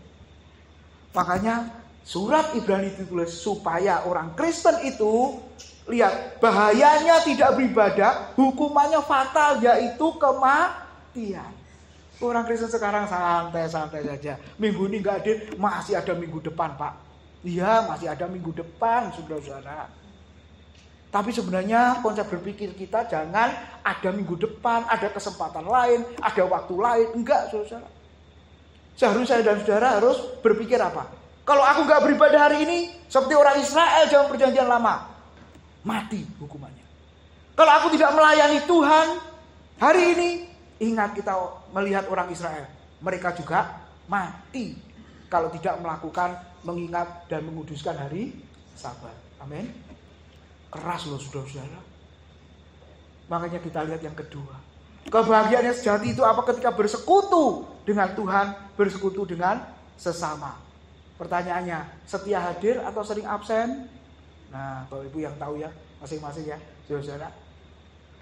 Makanya surat Ibrani ditulis supaya orang Kristen itu lihat bahayanya tidak beribadah, hukumannya fatal yaitu kematian. Orang Kristen sekarang santai-santai saja. Minggu ini nggak hadir, masih ada minggu depan, Pak. Iya, masih ada minggu depan, saudara-saudara. Tapi sebenarnya konsep berpikir kita jangan ada minggu depan, ada kesempatan lain, ada waktu lain. Enggak, saudara. Seharusnya saya dan saudara harus berpikir apa? Kalau aku nggak beribadah hari ini, seperti orang Israel zaman perjanjian lama, mati hukumannya. Kalau aku tidak melayani Tuhan hari ini, ingat kita melihat orang Israel, mereka juga mati kalau tidak melakukan, mengingat dan menguduskan hari Sabat. Amin. Keras loh saudara-saudara. Makanya kita lihat yang kedua. Kebahagiaan yang sejati itu apa? Ketika bersekutu dengan Tuhan, bersekutu dengan sesama. Pertanyaannya, setia hadir atau sering absen? Nah, Bapak Ibu yang tahu ya, masing-masing ya, saudara-saudara.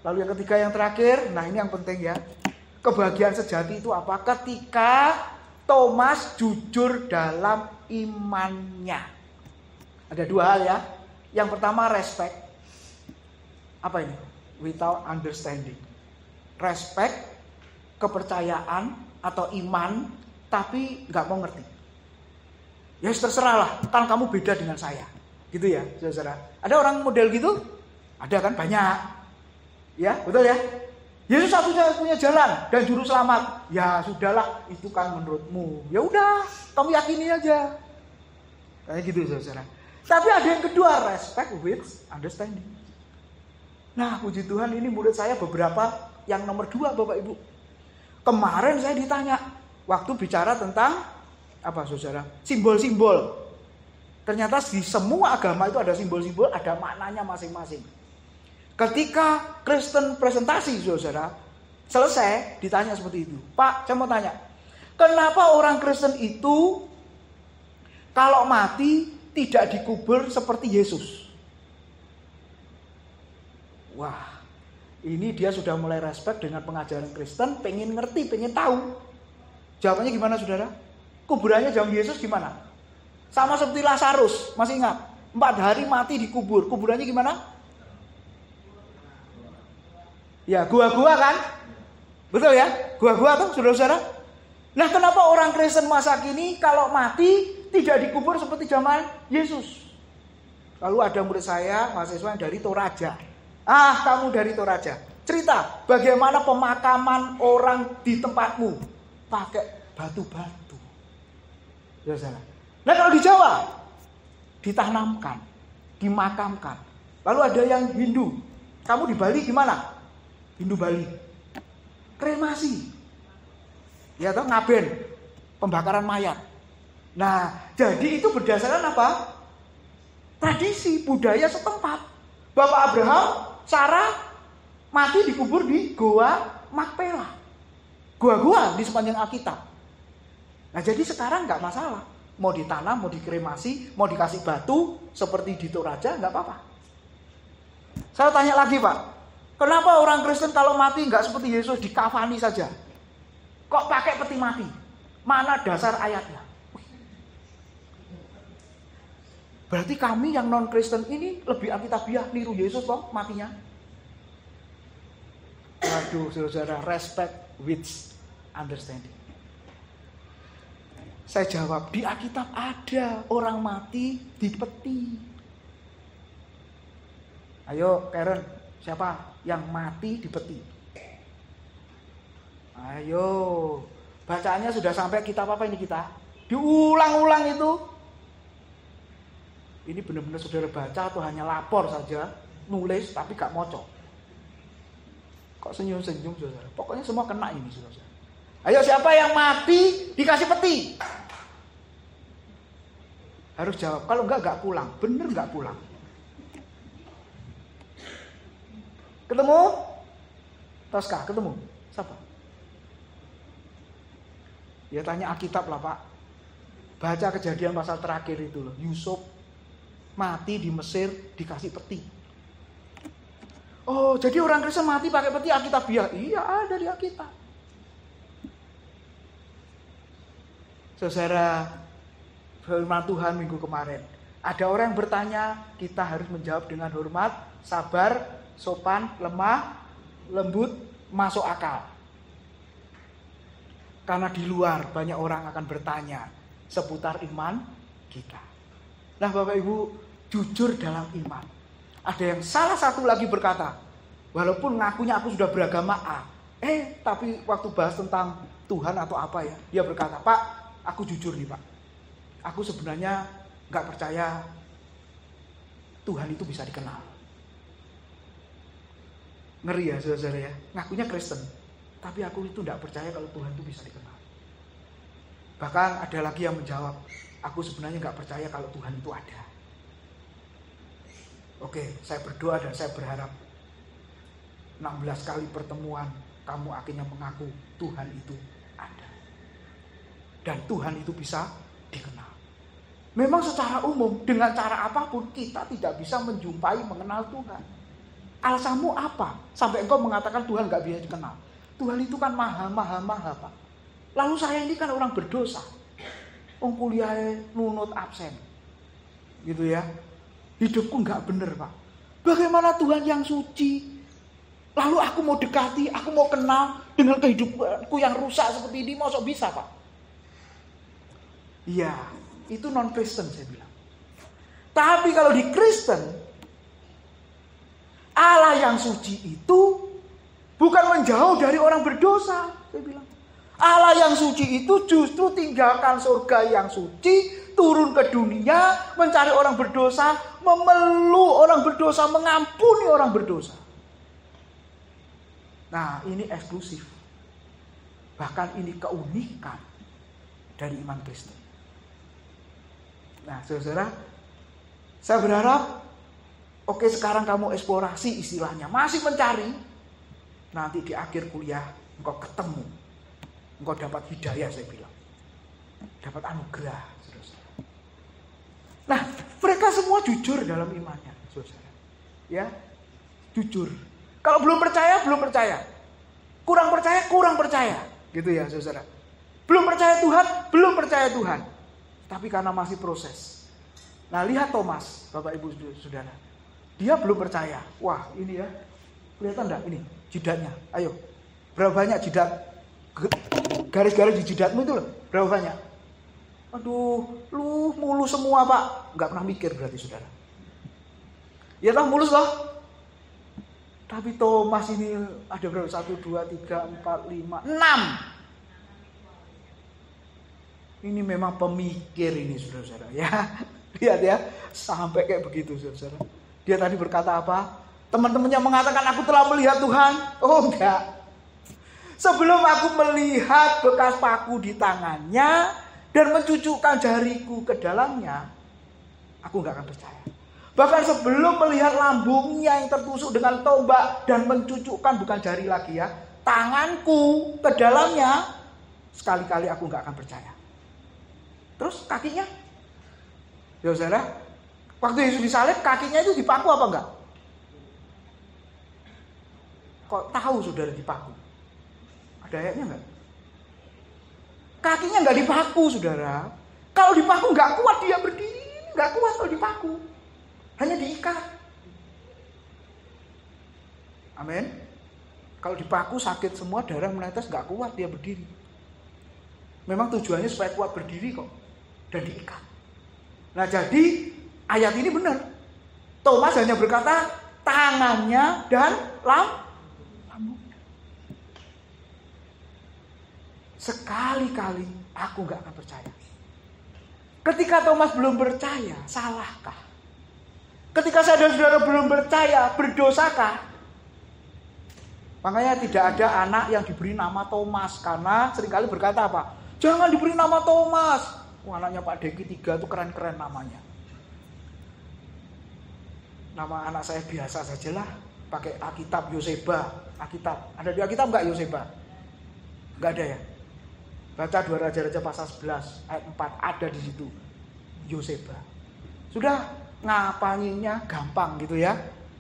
Lalu yang ketiga, yang terakhir, nah ini yang penting ya. Kebahagiaan sejati itu apa? Ketika Thomas jujur dalam imannya. Ada dua hal ya. Yang pertama, respect. Apa ini? Without understanding. Respect, kepercayaan atau iman, tapi nggak mau ngerti. Ya terserah lah, kan kamu beda dengan saya. Gitu ya, saudara. Ada orang model gitu? Ada kan, banyak. Ya, betul ya? Yesus satunya punya jalan dan juru selamat. Ya sudahlah, itu kan menurutmu. Ya udah, kamu yakini aja. Kayak gitu, saudara. Tapi ada yang kedua, respect with understanding. Nah, puji Tuhan ini murid saya beberapa yang nomor 2, Bapak Ibu. Kemarin saya ditanya, waktu bicara tentang apa saudara? Simbol-simbol. Ternyata di semua agama itu ada simbol-simbol, ada maknanya masing-masing. Ketika Kristen presentasi saudara, selesai ditanya seperti itu. Pak, saya mau tanya, kenapa orang Kristen itu kalau mati tidak dikubur seperti Yesus? Wah, ini dia sudah mulai respect dengan pengajaran Kristen, pengen ngerti, pengen tahu. Jawabannya gimana saudara? Kuburannya zaman Yesus gimana? Sama seperti Lazarus, masih ingat? 4 hari mati dikubur. Kuburannya gimana? Ya, gua-gua kan? Betul ya? Gua-gua tuh saudara-saudara. Nah, kenapa orang Kristen masa kini kalau mati tidak dikubur seperti zaman Yesus? Lalu ada murid saya, mahasiswa yang dari Toraja. Ah, kamu dari Toraja. Cerita bagaimana pemakaman orang di tempatmu pakai batu-batu. Ya salah. Nah kalau di Jawa ditanamkan, dimakamkan. Lalu ada yang Hindu. Kamu di Bali gimana? Hindu Bali. Kremasi. Ya toh, ngaben, pembakaran mayat. Nah, jadi itu berdasarkan apa? Tradisi budaya setempat. Bapak Abraham, Sarah mati dikubur di Goa Makpela. Goa-goa di sepanjang Alkitab. Nah jadi sekarang nggak masalah. Mau ditanam, mau dikremasi, mau dikasih batu seperti di Toraja nggak apa-apa. Saya tanya lagi Pak, kenapa orang Kristen kalau mati nggak seperti Yesus dikafani saja? Kok pakai peti mati? Mana dasar ayatnya? Berarti kami yang non-Kristen ini lebih alkitabiah niru Yesus toh matinya. Waduh saudara, respect with understanding. Saya jawab, di Alkitab ada orang mati di peti. Ayo Karen, siapa yang mati di peti? Ayo, bacaannya sudah sampai kitab apa ini kita? Diulang-ulang itu. Ini benar-benar saudara baca atau hanya lapor saja, nulis tapi gak mocok. Kok senyum-senyum saudara? Pokoknya semua kena ini saudara. Ayo siapa yang mati dikasih peti? Harus jawab. Kalau enggak pulang. Bener enggak pulang. Ketemu? Toska, ketemu? Siapa? Ya tanya Alkitab lah Pak. Baca Kejadian pasal terakhir itu loh. Yusuf mati di Mesir dikasih peti. Oh, jadi orang Kristen mati pakai peti Alkitabiah? Iya, ada di Alkitab. Saudara, firman Tuhan minggu kemarin. Ada orang yang bertanya, kita harus menjawab dengan hormat, sabar, sopan, lemah, lembut, masuk akal. Karena di luar banyak orang akan bertanya seputar iman kita. Nah Bapak Ibu, jujur dalam iman. Ada yang salah satu lagi berkata, walaupun ngakunya aku sudah beragama A, tapi waktu bahas tentang Tuhan atau apa ya, dia berkata, Pak, aku jujur nih Pak, aku sebenarnya gak percaya Tuhan itu bisa dikenal. Ngeri ya saudara ya, ngakunya Kristen, tapi aku itu gak percaya kalau Tuhan itu bisa dikenal. Bahkan ada lagi yang menjawab, aku sebenarnya gak percaya kalau Tuhan itu ada. Oke, saya berdoa dan saya berharap 16 kali pertemuan kamu akhirnya mengaku Tuhan itu ada. Dan Tuhan itu bisa dikenal. Memang secara umum dengan cara apapun kita tidak bisa menjumpai mengenal Tuhan. Alasanmu apa? Sampai engkau mengatakan Tuhan gak bisa dikenal. Tuhan itu kan maha Pak. Lalu saya ini kan orang berdosa. Kuliahnya nunut absen. Gitu ya. Hidupku gak bener Pak. Bagaimana Tuhan yang suci? Lalu aku mau dekati, aku mau kenal dengan kehidupanku yang rusak seperti ini. Masa bisa Pak? Iya, itu non-Kristen saya bilang. Tapi kalau di Kristen, Allah yang suci itu bukan menjauh dari orang berdosa. Saya bilang, Allah yang suci itu justru tinggalkan surga yang suci, turun ke dunia, mencari orang berdosa, memeluk orang berdosa, mengampuni orang berdosa. Nah, ini eksklusif. Bahkan ini keunikan dari iman Kristen. Nah, saudara, saya berharap, oke sekarang kamu eksplorasi istilahnya, masih mencari, nanti di akhir kuliah engkau ketemu, engkau dapat hidayah saya bilang, dapat anugerah, saudara. Nah, mereka semua jujur dalam imannya, saudara. Ya, jujur. Kalau belum percaya, belum percaya. Kurang percaya, gitu ya, saudara. Belum percaya Tuhan, belum percaya Tuhan. Tapi karena masih proses. Nah, lihat Thomas, Bapak Ibu Saudara. Dia belum percaya. Wah, ini ya. Kelihatan enggak ini jidatnya? Ayo. Berapa banyak jidat? Garis-garis di jidatmu itu loh. Berapa banyak? Aduh, lu mulus semua, Pak. Enggak pernah mikir berarti Saudara. Ya toh mulus loh. Tapi Thomas ini ada berapa? 1, 2, 3, 4, 5, 6. Ini memang pemikir ini saudara-saudara ya. Lihat ya, sampai kayak begitu saudara-saudara. Dia tadi berkata apa? Teman-temannya mengatakan aku telah melihat Tuhan. Oh enggak. Sebelum aku melihat bekas paku di tangannya dan mencucukkan jariku ke dalamnya, aku enggak akan percaya. Bahkan sebelum melihat lambungnya yang tertusuk dengan tombak dan mencucukkan, bukan jari lagi ya, tanganku ke dalamnya, sekali-kali aku enggak akan percaya. Terus kakinya? Ya saudara, waktu Yesus disalib kakinya itu dipaku apa enggak? Kok tahu saudara dipaku? Ada ayatnya enggak? Kakinya enggak dipaku saudara. Kalau dipaku enggak kuat dia berdiri, enggak kuat kalau dipaku. Hanya diikat. Amin. Kalau dipaku sakit semua, darah menetes, enggak kuat dia berdiri. Memang tujuannya supaya kuat berdiri kok. Dan diikat. Nah jadi ayat ini benar. Thomas hanya berkata tangannya dan lambungnya. Sekali-kali aku gak akan percaya. Ketika Thomas belum percaya, salahkah? Ketika saudara-saudara belum percaya, berdosakah? Makanya tidak ada anak yang diberi nama Thomas. Karena seringkali berkata apa? Jangan diberi nama Thomas. Anaknya Pak Deki 3 itu keren-keren namanya. Nama anak saya biasa sajalah, pakai Alkitab Yoseba. Alkitab. Ada di Alkitab enggak Yoseba? Enggak ada ya? Baca 2 Raja-Raja pasal 11 ayat 4, ada di situ Yoseba. Sudah, ngapainnya gampang gitu ya.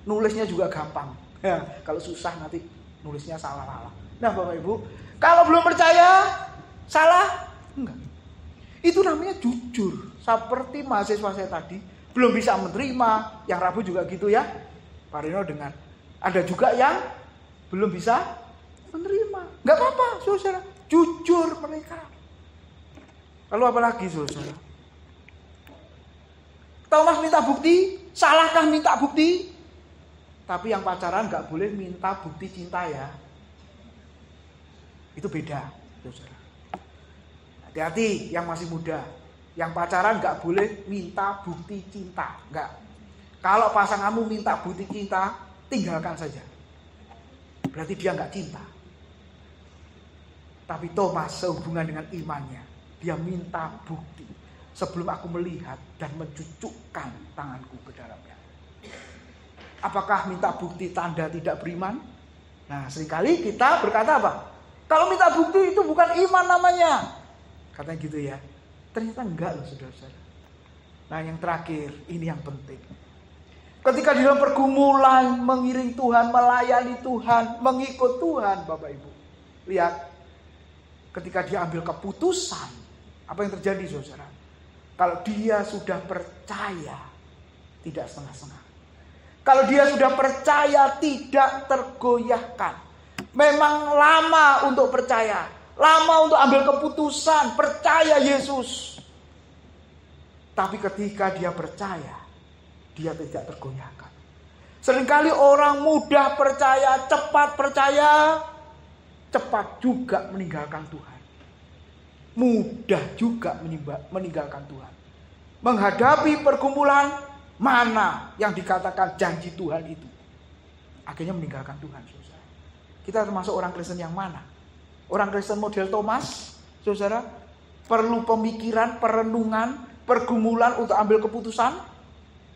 Nulisnya juga gampang. Ya, kalau susah nanti nulisnya salah-salah. Nah, Bapak Ibu, kalau belum percaya, salah? Enggak. Itu namanya jujur. Seperti mahasiswa saya tadi, belum bisa menerima. Yang Rabu juga gitu ya. Pak Rino dengan. Ada juga yang belum bisa menerima. Enggak apa-apa, saudara. Jujur mereka. Lalu apa lagi, saudara? Thomas minta bukti. Salahkah minta bukti? Tapi yang pacaran enggak boleh minta bukti cinta ya. Itu beda, saudara. Hati-hati yang masih muda. Yang pacaran nggak boleh minta bukti cinta, nggak. Kalau pasanganmu minta bukti cinta, tinggalkan saja. Berarti dia nggak cinta. Tapi Thomas sehubungan dengan imannya, dia minta bukti. Sebelum aku melihat dan mencucukkan tanganku ke dalamnya. Apakah minta bukti tanda tidak beriman? Nah, seringkali kita berkata apa? Kalau minta bukti itu bukan iman namanya. Katanya gitu ya. Ternyata enggak loh saudara-saudara. Nah yang terakhir, ini yang penting. Ketika di dalam pergumulan, mengiring Tuhan, melayani Tuhan, mengikut Tuhan Bapak Ibu. Lihat, ketika dia ambil keputusan, apa yang terjadi saudara? Kalau dia sudah percaya, tidak setengah-setengah. Kalau dia sudah percaya, tidak tergoyahkan. Memang lama untuk percaya. Lama untuk ambil keputusan, percaya Yesus. Tapi ketika dia percaya, dia tidak tergoyahkan. Seringkali orang mudah percaya, cepat percaya, cepat juga meninggalkan Tuhan. Mudah juga meninggalkan Tuhan. Menghadapi pergumulan, mana yang dikatakan janji Tuhan itu. Akhirnya meninggalkan Tuhan. Saudara. Kita termasuk orang Kristen yang mana? Orang Kristen model Thomas, saudara, perlu pemikiran, perenungan, pergumulan untuk ambil keputusan?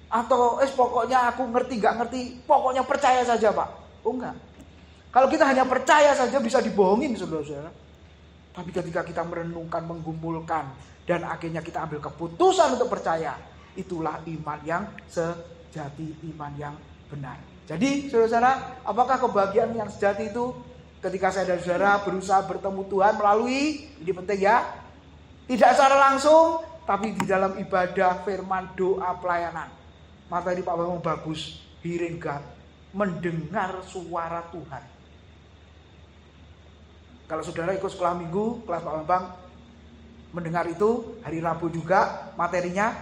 Atau pokoknya aku ngerti gak ngerti, pokoknya percaya saja Pak? Oh enggak. Kalau kita hanya percaya saja bisa dibohongin saudara-saudara. Tapi ketika kita merenungkan, menggumulkan, dan akhirnya kita ambil keputusan untuk percaya, itulah iman yang sejati, iman yang benar. Jadi saudara-saudara, apakah kebahagiaan yang sejati itu? Ketika saya dan saudara berusaha bertemu Tuhan melalui, ini penting ya, tidak secara langsung, tapi di dalam ibadah, firman, doa, pelayanan. Materi Pak Bambang bagus, hearing God, mendengar suara Tuhan. Kalau saudara ikut sekolah minggu, kelas Pak Bambang, mendengar itu, hari Rabu juga materinya,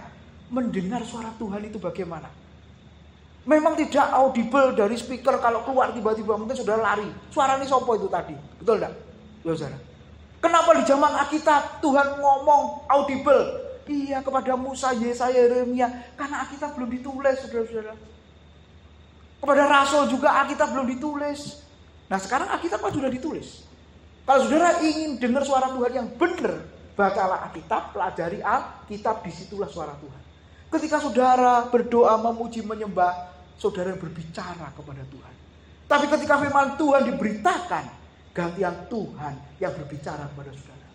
mendengar suara Tuhan itu bagaimana? Memang tidak audible dari speaker, kalau keluar tiba-tiba mungkin sudah lari. Suara ini sopo itu tadi, betul enggak? Ya saudara. Kenapa di zaman Alkitab Tuhan ngomong audible? Iya kepada Musa, Yesaya, Yeremia, karena Alkitab belum ditulis, saudara-saudara. Kepada Rasul juga Alkitab belum ditulis. Nah sekarang Alkitab kan sudah ditulis. Kalau saudara ingin dengar suara Tuhan yang benar, bacalah Alkitab, pelajari Alkitab, disitulah suara Tuhan. Ketika saudara berdoa, memuji, menyembah, saudara berbicara kepada Tuhan. Tapi ketika firman Tuhan diberitakan, gantian Tuhan yang berbicara kepada saudara.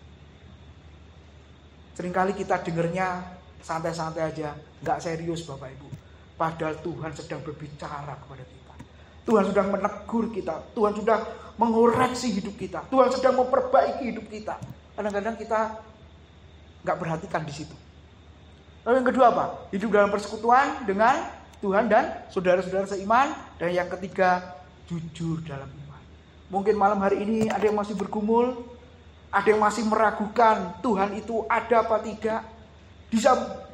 Seringkali kita dengarnya santai-santai aja, nggak serius Bapak Ibu. Padahal Tuhan sedang berbicara kepada kita. Tuhan sedang menegur kita. Tuhan sudah mengoreksi hidup kita. Tuhan sedang memperbaiki hidup kita. Kadang-kadang kita nggak perhatikan di situ. Lalu yang kedua apa? Hidup dalam persekutuan dengan Tuhan dan saudara-saudara seiman. Dan yang ketiga, jujur dalam iman. Mungkin malam hari ini ada yang masih bergumul, ada yang masih meragukan Tuhan itu ada apa tidak,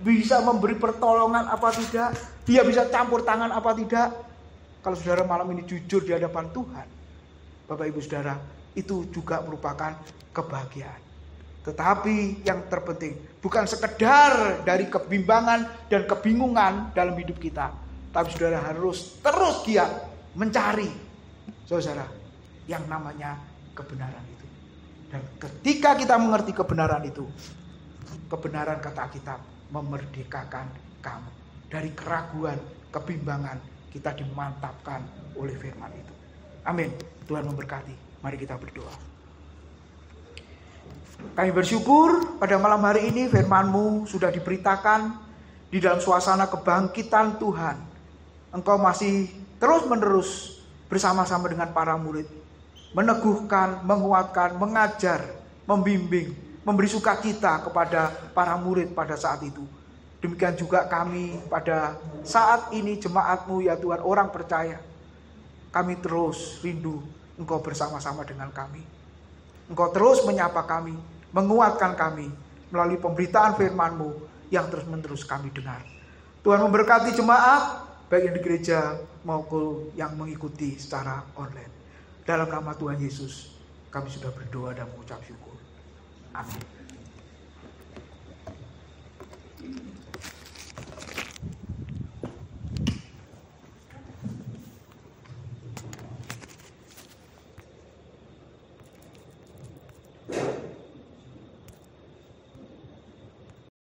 bisa memberi pertolongan apa tidak, dia bisa campur tangan apa tidak. Kalau saudara malam ini jujur di hadapan Tuhan, Bapak Ibu Saudara, itu juga merupakan kebahagiaan. Tetapi yang terpenting bukan sekedar dari kebimbangan dan kebingungan dalam hidup kita, tapi saudara harus terus giat mencari, saudara, yang namanya kebenaran itu. Dan ketika kita mengerti kebenaran itu, kebenaran kata Alkitab memerdekakan kamu. Dari keraguan, kebimbangan, kita dimantapkan oleh firman itu. Amin. Tuhan memberkati. Mari kita berdoa. Kami bersyukur pada malam hari ini firman-Mu sudah diberitakan di dalam suasana kebangkitan Tuhan. Engkau masih terus-menerus bersama-sama dengan para murid, meneguhkan, menguatkan, mengajar, membimbing, memberi sukacita kepada para murid pada saat itu. Demikian juga kami pada saat ini jemaat-Mu ya Tuhan, orang percaya. Kami terus rindu Engkau bersama-sama dengan kami. Engkau terus menyapa kami, menguatkan kami melalui pemberitaan firman-Mu yang terus-menerus kami dengar. Tuhan memberkati jemaat, baik yang di gereja maupun yang mengikuti secara online. Dalam nama Tuhan Yesus, kami sudah berdoa dan mengucap syukur. Amin.